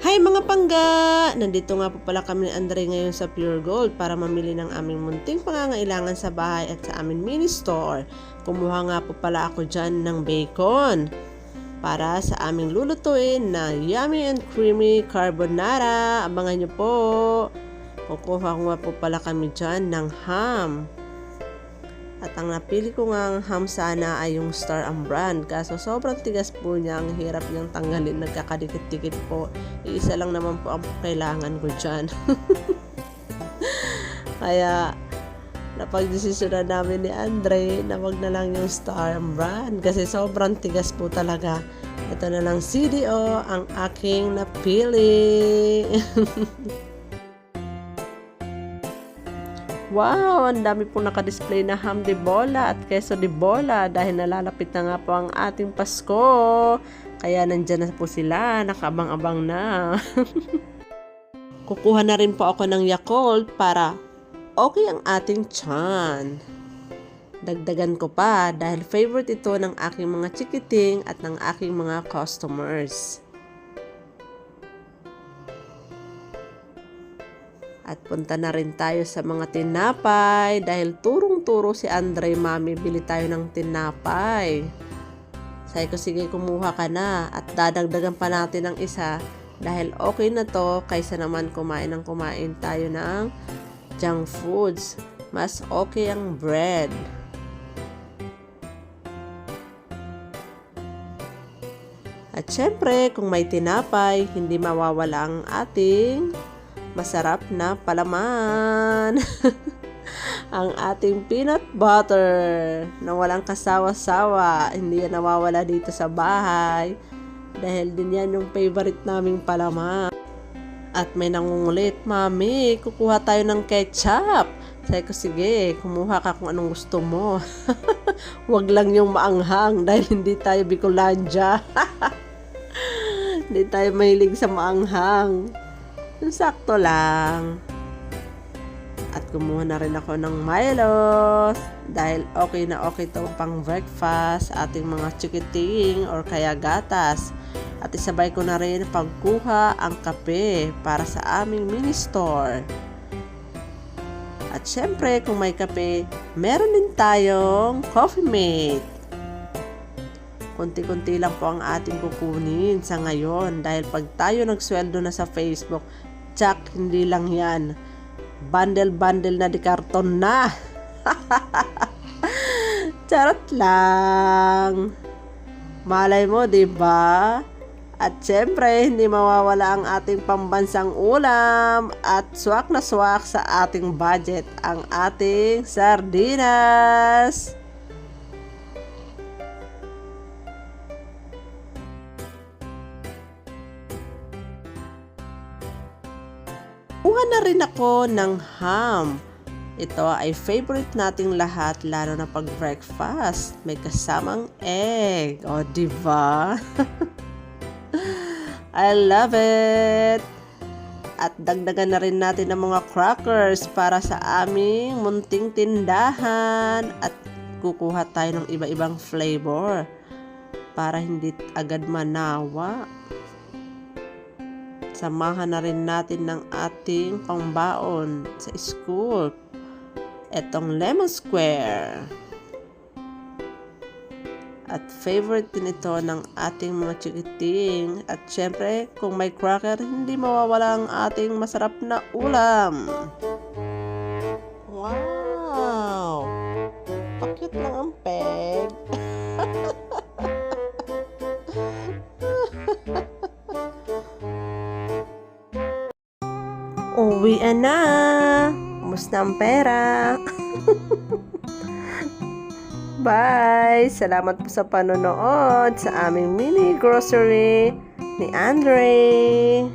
Hi mga pangga! Nandito nga po pala kami ni Andre ngayon sa Pure Gold para mamili ng aming munting pangangailangan sa bahay at sa aming mini store. Kumuha nga po pala ako dyan ng bacon para sa aming lulutuin na yummy and creamy carbonara. Abangan nyo po! Kukuha ko nga po pala kami dyan ng ham. At ang napili ko nga ham sana ay yung Star ang brand. Kaso sobrang tigas po niya. Ang hirap niyang tanggalin. Nagkakadikit-dikit po. Iisa lang naman po ang kailangan ko dyan. Kaya napagdesisyonan namin ni Andre na wag na lang yung Star ang brand. Kasi sobrang tigas po talaga. Ito na lang CDO ang aking napili. Wow, ang dami pong nakadisplay na ham de bola at queso de bola dahil nalalapit na nga po ang ating Pasko. Kaya nandyan na po sila, nakabang-abang na. Kukuha na rin po ako ng Yakult para okay ang ating tiyan. Dagdagan ko pa dahil favorite ito ng aking mga chikiting at ng aking mga customers. At punta na rin tayo sa mga tinapay dahil turong-turo si Andre, Mami, bili tayo ng tinapay. Sabi ko, sige, kumuha ka na at dadagdagan pa natin ng isa dahil okay na to kaysa naman kumain tayo ng junk foods. Mas okay ang bread. At syempre, kung may tinapay, hindi mawawala ang ating masarap na palaman. Ang ating peanut butter na walang kasawa-sawa. Hindi yan nawawala dito sa bahay. Dahil din yan yung favorite naming palaman. At may nangungulit, Mami, kukuha tayo ng ketchup. Sabi ko, sige, kumuha ka kung anong gusto mo. Huwag lang yung maanghang dahil hindi tayo Bicolandia. Hindi tayo mahilig sa maanghang. Sakto lang. At kumuha na rin ako ng Milo dahil okay na okay to pang breakfast, ating mga chikiting or kaya gatas. At isabay ko na rin pagkuha ang kape para sa aming mini store. At syempre kung may kape, meron din tayong Coffee Mate. Kunti-kunti lang po ang ating kukunin sa ngayon dahil pag tayo nagsweldo na sa Facebook, tsak, hindi lang yan. Bundle-bundle na di karton na. Charot lang. Malay mo, diba? At syempre, hindi mawawala ang ating pambansang ulam at swak na swak sa ating budget ang ating sardinas. Kuha na rin ako ng ham. Ito ay favorite nating lahat, lalo na pag breakfast. May kasamang egg. O, diba? I love it! At dagdagan na rin natin ng mga crackers para sa aming munting tindahan. At kukuha tayo ng iba-ibang flavor para hindi agad manawa. Samahan na rin natin ng ating pangbaon sa school. Etong lemon square. At favorite din ito ng ating mga chikiting. At syempre, kung may cracker, hindi mawawala ang ating masarap na ulam. Wow! Pakit lang ang peg. Uwian na! Kumusta ang pera? Bye! Salamat po sa panonood sa aming mini grocery ni Andre.